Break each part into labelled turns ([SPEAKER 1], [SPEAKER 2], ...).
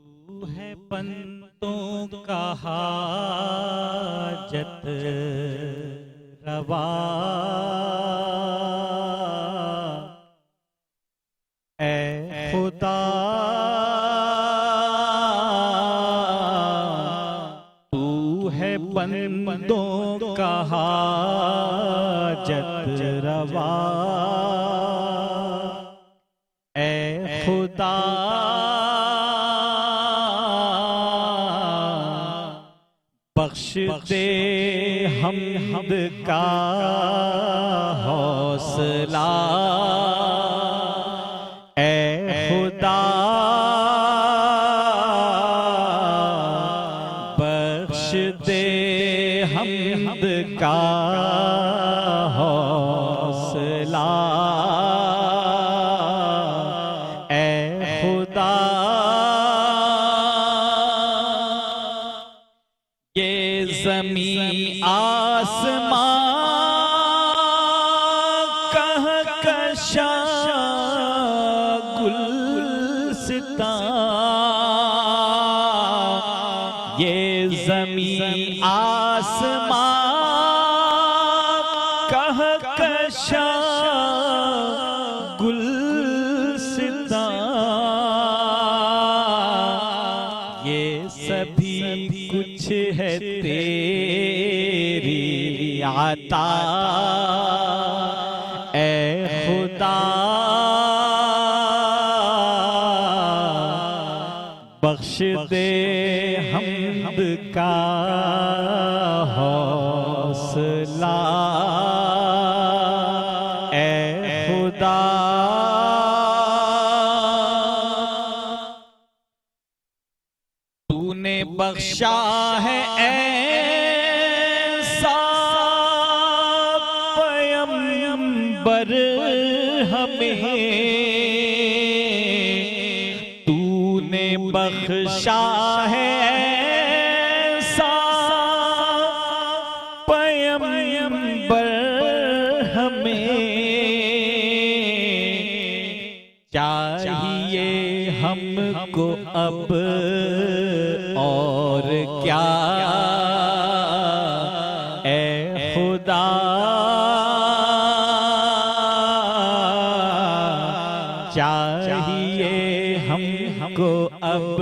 [SPEAKER 1] تو ہے بندوں کا حاجت روا، اے خدا تو ہے بندوں کا حاجت روا، اے خدا بخش دے حمد کا حوصلہ، اے خدا بخش دے حمد کا حوصلہ، اے خدا یہ زمین آسمان کہکشاں گلستان، یہ زمین آسمان کہکشاں گلستان، یہ سبھی کچھ ہے تیری عطا، اے خدا بخش دے حمد کا حوصلہ، اے خدا تو نے بخشا ہے ایسا پیغمبر ہمیں، تو نے بخشا ہے ایسا پیغمبر ہمیں، چاہیے ہم کو اب اور کیا، اے خدا چاہیے ہم کو اب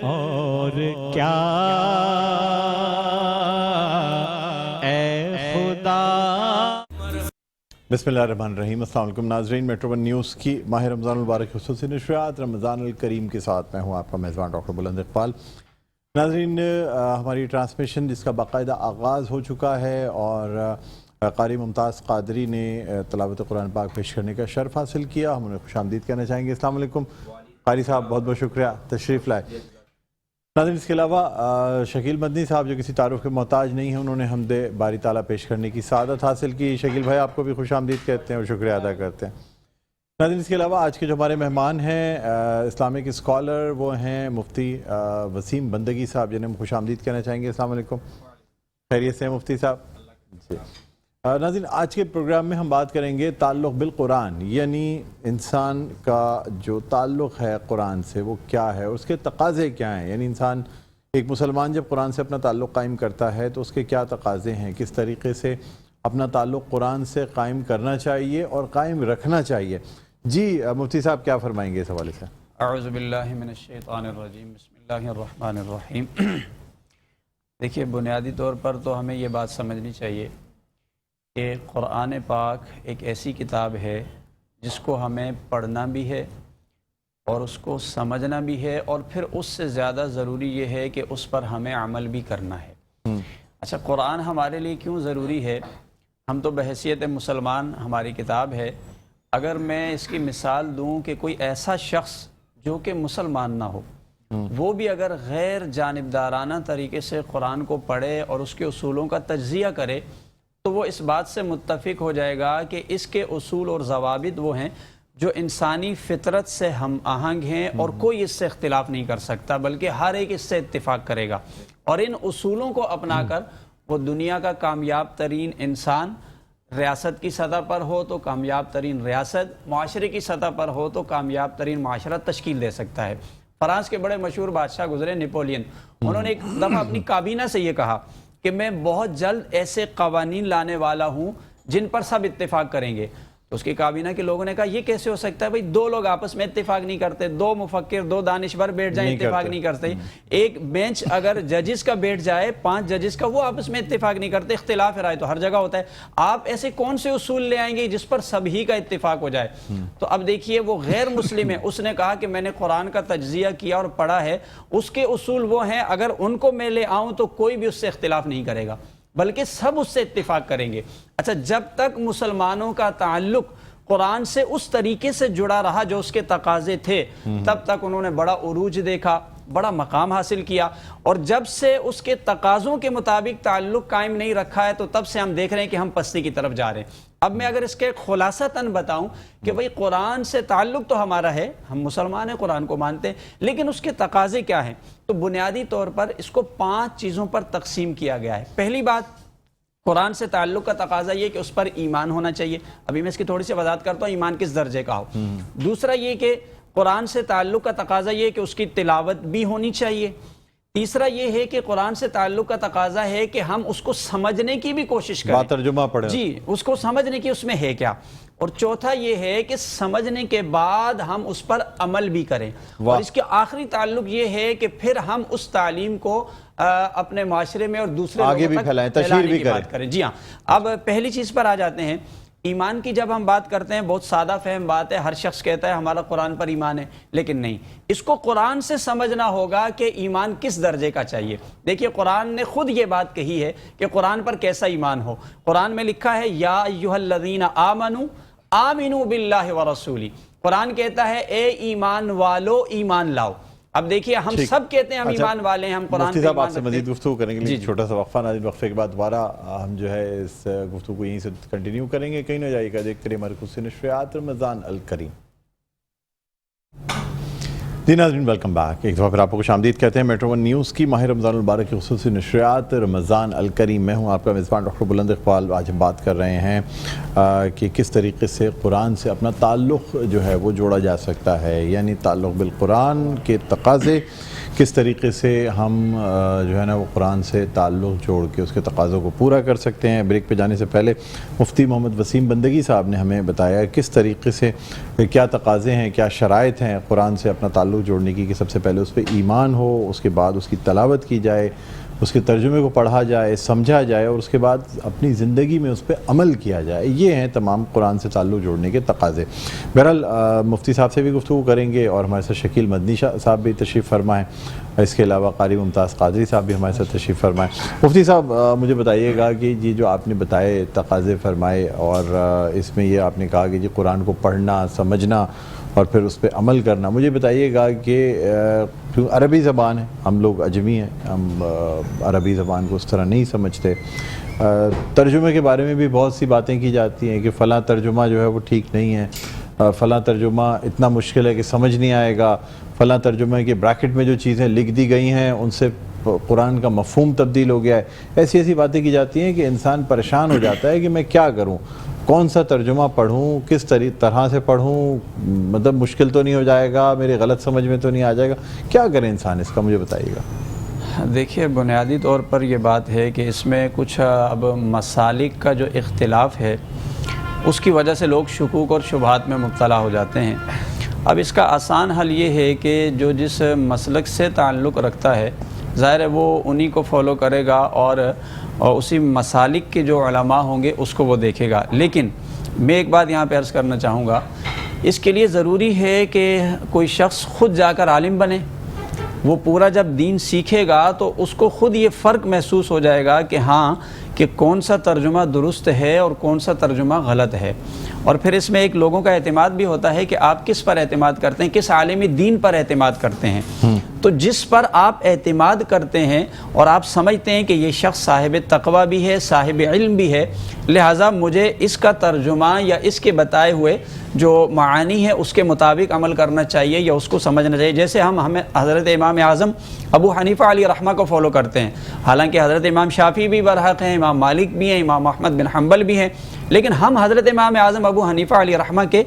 [SPEAKER 1] اور کیا، اے خدا۔
[SPEAKER 2] بسم اللہ الرحمن الرحیم۔ السلام علیکم ناظرین، میٹرو ون نیوز کی ماہ رمضان المبارک خصوصی نشریات رمضان الکریم کے ساتھ میں ہوں آپ کا میزبان ڈاکٹر بلند اقبال۔ ناظرین، ہماری ٹرانسمیشن جس کا باقاعدہ آغاز ہو چکا ہے اور قاری ممتاز قادری نے تلاوت قرآن پاک پیش کرنے کا شرف حاصل کیا، ہم انہیں خوش آمدید کہنا چاہیں گے۔ السلام علیکم قاری صاحب، بہت بہت شکریہ تشریف لائے۔ ناظرین، اس کے علاوہ شکیل مدنی صاحب جو کسی تعارف کے محتاج نہیں ہیں، انہوں نے حمد باری تعالیٰ پیش کرنے کی سعادت حاصل کی۔ شکیل بھائی آپ کو بھی خوش آمدید کہتے ہیں اور شکریہ ادا کرتے ہیں۔ ناظرین، اس کے علاوہ آج کے جو ہمارے مہمان ہیں اسلامک اسکالر، وہ ہیں مفتی وسیم بندگی صاحب، جنہیں ہم خوش آمدید کہنا چاہیں گے۔ السلام علیکم، خیریت سے ہیں مفتی صاحب؟ جی ناظرین، آج کے پروگرام میں ہم بات کریں گے تعلق بالقرآن، یعنی انسان کا جو تعلق ہے قرآن سے وہ کیا ہے، اس کے تقاضے کیا ہیں، یعنی انسان ایک مسلمان جب قرآن سے اپنا تعلق قائم کرتا ہے تو اس کے کیا تقاضے ہیں، کس طریقے سے اپنا تعلق قرآن سے قائم کرنا چاہیے اور قائم رکھنا چاہیے۔ جی مفتی صاحب کیا فرمائیں گے اس حوالے سے؟
[SPEAKER 3] اعوذ باللہ من الشیطان الرجیم، بسم اللہ الرحمن الرحیم۔ دیکھیے، بنیادی طور پر تو ہمیں یہ بات سمجھنی چاہیے کہ قرآن پاک ایک ایسی کتاب ہے جس کو ہمیں پڑھنا بھی ہے اور اس کو سمجھنا بھی ہے، اور پھر اس سے زیادہ ضروری یہ ہے کہ اس پر ہمیں عمل بھی کرنا ہے۔ اچھا، قرآن ہمارے لیے کیوں ضروری ہے؟ ہم تو بحیثیت مسلمان، ہماری کتاب ہے، اگر میں اس کی مثال دوں کہ کوئی ایسا شخص جو کہ مسلمان نہ ہو، وہ بھی اگر غیر جانبدارانہ طریقے سے قرآن کو پڑھے اور اس کے اصولوں کا تجزیہ کرے تو وہ اس بات سے متفق ہو جائے گا کہ اس کے اصول اور ضوابط وہ ہیں جو انسانی فطرت سے ہم آہنگ ہیں، اور کوئی اس سے اختلاف نہیں کر سکتا، بلکہ ہر ایک اس سے اتفاق کرے گا، اور ان اصولوں کو اپنا کر وہ دنیا کا کامیاب ترین انسان، ریاست کی سطح پر ہو تو کامیاب ترین ریاست، معاشرے کی سطح پر ہو تو کامیاب ترین معاشرہ تشکیل دے سکتا ہے۔ فرانس کے بڑے مشہور بادشاہ گزرے نیپولین، انہوں نے ایک دفعہ اپنی کابینہ سے یہ کہا کہ میں بہت جلد ایسے قوانین لانے والا ہوں جن پر سب اتفاق کریں گے۔ تو اس کی کابینہ کے لوگوں نے کہا یہ کیسے ہو سکتا ہے بھائی، دو لوگ آپس میں اتفاق نہیں کرتے، دو مفکر دو دانشور بیٹھ جائیں اتفاق نہیں کرتے، ایک بینچ اگر ججز کا بیٹھ جائے 5 ججز کا، وہ آپس میں اتفاق نہیں کرتے، اختلاف رائے تو ہر جگہ ہوتا ہے، آپ ایسے کون سے اصول لے آئیں گے جس پر سبھی کا اتفاق ہو جائے؟ تو اب دیکھیے وہ غیر مسلم ہے، اس نے کہا کہ میں نے قرآن کا تجزیہ کیا اور پڑھا ہے، اس کے اصول وہ ہیں اگر ان کو میں لے آؤں تو کوئی بھی اس سے اختلاف نہیں کرے گا بلکہ سب اس سے اتفاق کریں گے۔ اچھا، جب تک مسلمانوں کا تعلق قرآن سے اس طریقے سے جڑا رہا جو اس کے تقاضے تھے، تب تک انہوں نے بڑا عروج دیکھا، بڑا مقام حاصل کیا، اور جب سے اس کے تقاضوں کے مطابق تعلق قائم نہیں رکھا ہے تو تب سے ہم دیکھ رہے ہیں کہ ہم پستی کی طرف جا رہے ہیں۔ اب میں اگر اس کے خلاصتاً بتاؤں کہ بھئی قرآن سے تعلق تو ہمارا ہے، ہم مسلمان ہیں، قرآن کو مانتے ہیں، لیکن اس کے تقاضے کیا ہیں؟ تو بنیادی طور پر اس کو 5 چیزوں پر تقسیم کیا گیا ہے۔ پہلی بات، قرآن سے تعلق کا تقاضا یہ کہ اس پر ایمان ہونا چاہیے، ابھی میں اس کی تھوڑی سی وضاحت کرتا ہوں ایمان کس درجے کا ہو۔ دوسرا یہ کہ قرآن سے تعلق کا تقاضا یہ کہ اس کی تلاوت بھی ہونی چاہیے۔ تیسرا یہ ہے کہ قرآن سے تعلق کا تقاضا ہے کہ ہم اس کو سمجھنے کی بھی کوشش کریں،
[SPEAKER 2] ترجمہ پڑھیں،
[SPEAKER 3] جی اس کو سمجھنے کی اس میں ہے کیا۔ اور چوتھا یہ ہے کہ سمجھنے کے بعد ہم اس پر عمل بھی کریں، اور اس کے آخری تعلق یہ ہے کہ پھر ہم اس تعلیم کو اپنے معاشرے میں اور دوسرے
[SPEAKER 2] آگے بھی پھیلائیں، تشہیر بھی
[SPEAKER 3] کریں۔ جی ہاں، اب پہلی چیز پر آ جاتے ہیں۔ ایمان کی جب ہم بات کرتے ہیں، بہت سادہ فہم بات ہے، ہر شخص کہتا ہے ہمارا قرآن پر ایمان ہے، لیکن نہیں، اس کو قرآن سے سمجھنا ہوگا کہ ایمان کس درجے کا چاہیے۔ دیکھیے قرآن نے خود یہ بات کہی ہے کہ قرآن پر کیسا ایمان ہو۔ قرآن میں لکھا ہے یا ایھا الذین آمنوا آمنوا باللہ ورسولہ، قرآن کہتا ہے اے ایمان والو ایمان لاؤ۔ اب دیکھیے ہم سب کہتے ہیں ہم ایمان والے ہیں، ہم قرآن
[SPEAKER 2] مفتی صاحب آپ سے مزید گفتگو کریں گے، چھوٹا سا وقفہ، ناظرین وقفے کے بعد دوبارہ ہم جو ہے اس گفتگو کو یہیں سے کنٹینیو کریں گے، کہیں نہ جائے گا، دیکھتے رہیے ہمارے خصوصی نشریات رمضان الکریم۔ جی ناظرین ویلکم بیک، ایک دفعہ پھر آپ کو خوش آمدید کہتے ہیں میٹرو ون نیوز کی ماہ رمضان المبارک کی خصوصی نشریات رمضان الکریم۔ میں ہوں آپ کا میزبان ڈاکٹر بلند اقبال۔ آج ہم بات کر رہے ہیں کہ کس طریقے سے قرآن سے اپنا تعلق جو ہے وہ جوڑا جا سکتا ہے، یعنی تعلق بالقرآن کے تقاضے، کس طریقے سے ہم جو ہے نا وہ قرآن سے تعلق جوڑ کے اس کے تقاضوں کو پورا کر سکتے ہیں۔ بریک پہ جانے سے پہلے مفتی محمد وسیم بندگی صاحب نے ہمیں بتایا کس طریقے سے کیا تقاضے ہیں، کیا شرائط ہیں قرآن سے اپنا تعلق جوڑنے کی، کہ سب سے پہلے اس پہ ایمان ہو، اس کے بعد اس کی تلاوت کی جائے، اس کے ترجمے کو پڑھا جائے، سمجھا جائے، اور اس کے بعد اپنی زندگی میں اس پہ عمل کیا جائے۔ یہ ہیں تمام قرآن سے تعلق جوڑنے کے تقاضے۔ بہرحال مفتی صاحب سے بھی گفتگو کریں گے، اور ہمارے ساتھ شکیل مدنی صاحب بھی تشریف فرمائیں، اس کے علاوہ قاری ممتاز قادری صاحب بھی ہمارے ساتھ تشریف فرمائیں۔ مفتی صاحب مجھے بتائیے گا کہ جی جو آپ نے بتائے تقاضے فرمائے، اور اس میں یہ آپ نے کہا کہ جی قرآن کو پڑھنا، سمجھنا اور پھر اس پہ عمل کرنا، مجھے بتائیے گا کہ عربی زبان ہے، ہم لوگ اجمی ہیں، ہم عربی زبان کو اس طرح نہیں سمجھتے، ترجمے کے بارے میں بھی بہت سی باتیں کی جاتی ہیں کہ فلاں ترجمہ جو ہے وہ ٹھیک نہیں ہے، فلاں ترجمہ اتنا مشکل ہے کہ سمجھ نہیں آئے گا، فلاں ترجمہ کے بریکٹ میں جو چیزیں لکھ دی گئی ہیں ان سے قرآن کا مفہوم تبدیل ہو گیا ہے۔ ایسی باتیں کی جاتی ہیں کہ انسان پریشان ہو جاتا ہے کہ میں کیا کروں، کون سا ترجمہ پڑھوں، کس طرح سے پڑھوں، مطلب مشکل تو نہیں ہو جائے گا، میرے غلط سمجھ میں تو نہیں آ جائے گا، کیا کرے انسان اس کا، مجھے بتائیے گا۔
[SPEAKER 3] دیکھیے بنیادی طور پر یہ بات ہے کہ اس میں کچھ اب مسالک کا جو اختلاف ہے اس کی وجہ سے لوگ شکوک اور شبہات میں مبتلا ہو جاتے ہیں۔ اب اس کا آسان حل یہ ہے کہ جو جس مسلک سے تعلق رکھتا ہے ظاہر ہے وہ انہی کو فالو کرے گا، اور اسی مسالک کے جو علماء ہوں گے اس کو وہ دیکھے گا۔ لیکن میں ایک بات یہاں پہ عرض کرنا چاہوں گا، اس کے لیے ضروری ہے کہ کوئی شخص خود جا کر عالم بنے، وہ پورا جب دین سیکھے گا تو اس کو خود یہ فرق محسوس ہو جائے گا کہ ہاں کہ کون سا ترجمہ درست ہے اور کون سا ترجمہ غلط ہے۔ اور پھر اس میں ایک لوگوں کا اعتماد بھی ہوتا ہے کہ آپ کس پر اعتماد کرتے ہیں، کس عالم دین پر اعتماد کرتے ہیں۔ تو جس پر آپ اعتماد کرتے ہیں اور آپ سمجھتے ہیں کہ یہ شخص صاحب تقوی بھی ہے، صاحب علم بھی ہے، لہٰذا مجھے اس کا ترجمہ یا اس کے بتائے ہوئے جو معانی ہے اس کے مطابق عمل کرنا چاہیے یا اس کو سمجھنا چاہیے۔ جیسے ہم حضرت امام اعظم ابو حنیفہ علیہ رحمہ کو فالو کرتے ہیں، حالانکہ حضرت امام شافعی بھی برحق ہیں، امام مالک بھی ہیں، امام احمد بن حنبل بھی ہیں، لیکن ہم حضرت امام اعظم ابو حنیفہ علیہ رحمہ کے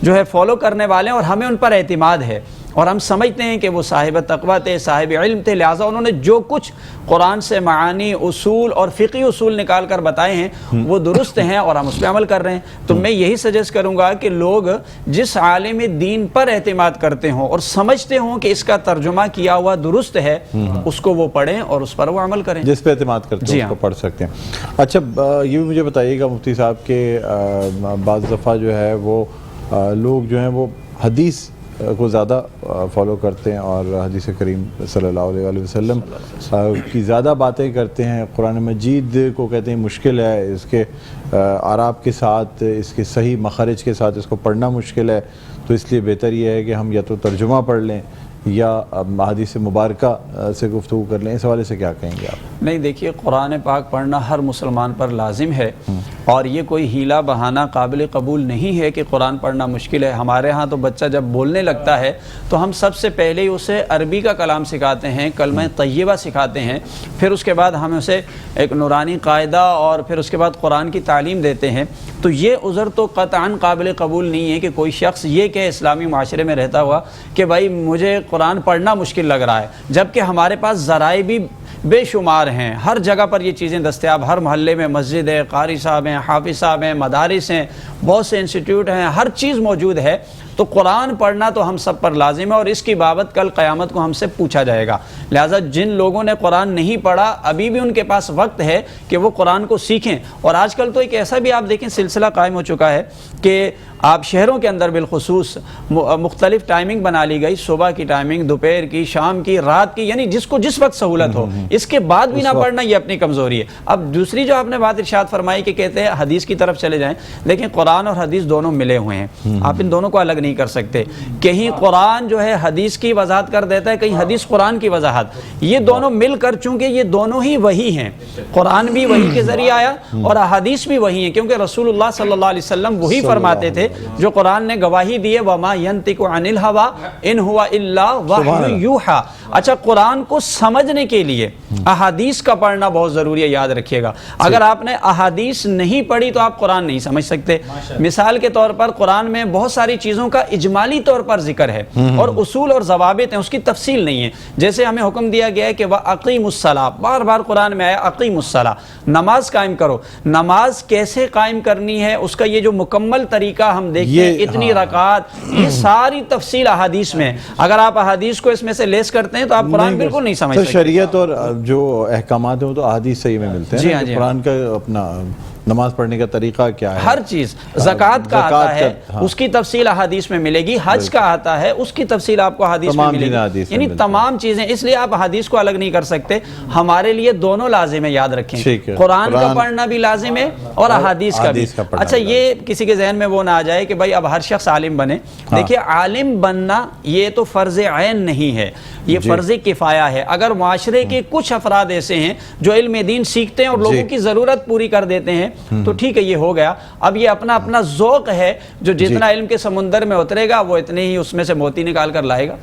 [SPEAKER 3] جو ہے فالو کرنے والے ہیں اور ہمیں ان پر اعتماد ہے۔ اور ہم سمجھتے ہیں کہ وہ صاحب تقویٰ تھے، صاحب علم تھے، لہٰذا انہوں نے جو کچھ قرآن سے معانی، اصول اور فقہی اصول نکال کر بتائے ہیں وہ درست ہیں اور ہم اس پہ عمل کر رہے ہیں۔ تو میں یہی سجیسٹ کروں گا کہ لوگ جس عالم دین پر اعتماد کرتے ہوں اور سمجھتے ہوں کہ اس کا ترجمہ کیا ہوا درست ہے، اس کو وہ پڑھیں اور اس پر وہ عمل کریں۔
[SPEAKER 2] جس پہ اعتماد کرتے ہیں اس کو پڑھ سکتے ہیں۔ اچھا یہ بھی مجھے بتائیے گا مفتی صاحب کہ بعض دفعہ جو ہے وہ لوگ جو ہیں وہ حدیث کو زیادہ فالو کرتے ہیں اور حدیث کریم صلی اللہ علیہ وآلہ وسلم کی زیادہ باتیں کرتے ہیں، قرآن مجید کو کہتے ہیں مشکل ہے، اس کے اعراب کے ساتھ، اس کے صحیح مخارج کے ساتھ اس کو پڑھنا مشکل ہے، تو اس لیے بہتر یہ ہے کہ ہم یا تو ترجمہ پڑھ لیں یا حدیث مبارکہ سے گفتگو کر لیں۔ اس حوالے سے کیا کہیں گے آپ؟
[SPEAKER 3] نہیں، دیکھیے قرآن پاک پڑھنا ہر مسلمان پر لازم ہے، اور یہ کوئی ہیلا بہانہ قابل قبول نہیں ہے کہ قرآن پڑھنا مشکل ہے۔ ہمارے ہاں تو بچہ جب بولنے لگتا ہے تو ہم سب سے پہلے ہی اسے عربی کا کلام سکھاتے ہیں، کلمہ طیبہ سکھاتے ہیں، پھر اس کے بعد ہم اسے ایک نورانی قاعدہ اور پھر اس کے بعد قرآن کی تعلیم دیتے ہیں۔ تو یہ عذر تو قطعاً قابل قبول نہیں ہے کہ کوئی شخص یہ کہ اسلامی معاشرے میں رہتا ہوا کہ بھائی مجھے قرآن پڑھنا مشکل لگ رہا ہے، جبکہ ہمارے پاس ذرائع بھی بے شمار ہیں، ہر جگہ پر یہ چیزیں دستیاب، ہر محلے میں مسجد ہے، قاری صاحب ہیں، حافظ صاحب ہیں، مدارس ہیں، بہت سے انسٹیٹیوٹ ہیں، ہر چیز موجود ہے۔ تو قرآن پڑھنا تو ہم سب پر لازم ہے، اور اس کی بابت کل قیامت کو ہم سے پوچھا جائے گا۔ لہٰذا جن لوگوں نے قرآن نہیں پڑھا ابھی بھی ان کے پاس وقت ہے کہ وہ قرآن کو سیکھیں۔ اور آج کل تو ایک ایسا بھی آپ دیکھیں سلسلہ قائم ہو چکا ہے کہ آپ شہروں کے اندر بالخصوص مختلف ٹائمنگ بنا لی گئی، صبح کی ٹائمنگ، دوپہر کی، شام کی، رات کی، یعنی جس کو جس وقت سہولت ہو، اس کے بعد بھی نہ پڑھنا یہ اپنی کمزوری ہے۔ اب دوسری جو آپ نے بات ارشاد فرمائی کہ کہتے ہیں حدیث کی طرف چلے جائیں، دیکھیں قرآن اور حدیث دونوں ملے ہوئے ہیں، آپ ان دونوں کو الگ نہیں کر سکتے۔ کہیں قرآن جو ہے حدیث کی وضاحت کر دیتا ہے، کہیں حدیث قرآن کی وضاحت، یہ دونوں مل کر چونکہ یہ دونوں ہی وہی ہیں، قرآن بھی وہی کے ذریعے آیا اور احادیث بھی وہی ہیں، کیونکہ رسول اللہ صلی اللہ علیہ وسلم وہی فرماتے تھے جو قرآن نے گواہی دی ہے، وَمَا يَنْتِقُ عَنِ الْهَوَىٰ إِنْ هُوَ إِلَّا وَحْيٌ يُوحَىٰ۔ اچھا، قرآن کو سمجھنے کے لیے احادیث کا پڑھنا بہت ضروری ہے، یاد رکھیے گا۔ اگر آپ نے احادیث نہیں پڑھی تو آپ قرآن نہیں سمجھ سکتے۔ مثال کے طور پر قرآن میں بہت ساری چیزوں کا اجمالی طور پر ذکر ہے اور اصول اور ضوابط ہیں، اس کی تفصیل نہیں ہے۔ جیسے ہمیں حکم دیا گیا ہے کہ وَأَقِیمُوا الصَّلَاةَ، بار بار قرآن میں آیا اقیم الصلاۃ، نماز قائم کرو۔ نماز کیسے قائم کرنی ہے، اس کا یہ جو مکمل طریقہ ہم دیکھتے ہیں، اتنی رکعات، یہ ساری تفصیل احادیث میں، اگر آپ احادیث کو اس میں سے لیس کرتے ہیں تو آپ قرآن بالکل نہیں سمجھ سکتے۔
[SPEAKER 2] شریعت اور جو احکامات ہیں وہ تو احادیث صحیح میں ملتے ہیں، قرآن کا اپنا نماز پڑھنے کا طریقہ کیا ہے،
[SPEAKER 3] ہر چیز، زکوٰۃ کا آتا ہے اس کی تفصیل احادیث میں ملے گی، حج کا آتا ہے اس کی تفصیل آپ کو حدیث میں ملے گی، یعنی تمام چیزیں، اس لیے آپ حدیث کو الگ نہیں کر سکتے۔ ہمارے لیے دونوں لازم ہے، یاد رکھیں، قرآن کا پڑھنا بھی لازم ہے اور احادیث کا بھی۔ اچھا، یہ کسی کے ذہن میں وہ نہ آ جائے کہ بھائی اب ہر شخص عالم بنے۔ دیکھیے، عالم بننا یہ تو فرض عین نہیں ہے، یہ فرض کفایہ ہے۔ اگر معاشرے کے کچھ افراد ایسے ہیں جو علم دین سیکھتے ہیں اور لوگوں کی ضرورت پوری کر دیتے ہیں تو ٹھیک ہے، یہ ہو گیا۔ اب یہ اپنا اپنا ذوق ہے، جو جتنا علم کے سمندر میں اترے گا وہ اتنے ہی اس میں سے موتی نکال کر لائے گا۔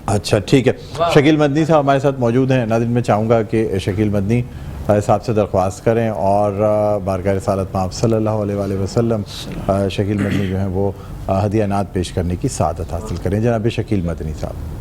[SPEAKER 2] اچھا ٹھیک ہے، شکیل مدنی صاحب ہمارے ساتھ موجود ہیں۔ ناظرین، میں چاہوں گا کہ شکیل مدنی صاحب سے درخواست کریں اور بارگاہ رسالت میں آپ صلی اللہ علیہ وآلہ وسلم شکیل مدنی جو ہیں وہ ہدیہ نعت پیش کرنے کی سعادت حاصل کریں۔ جناب شکیل مدنی صاحب۔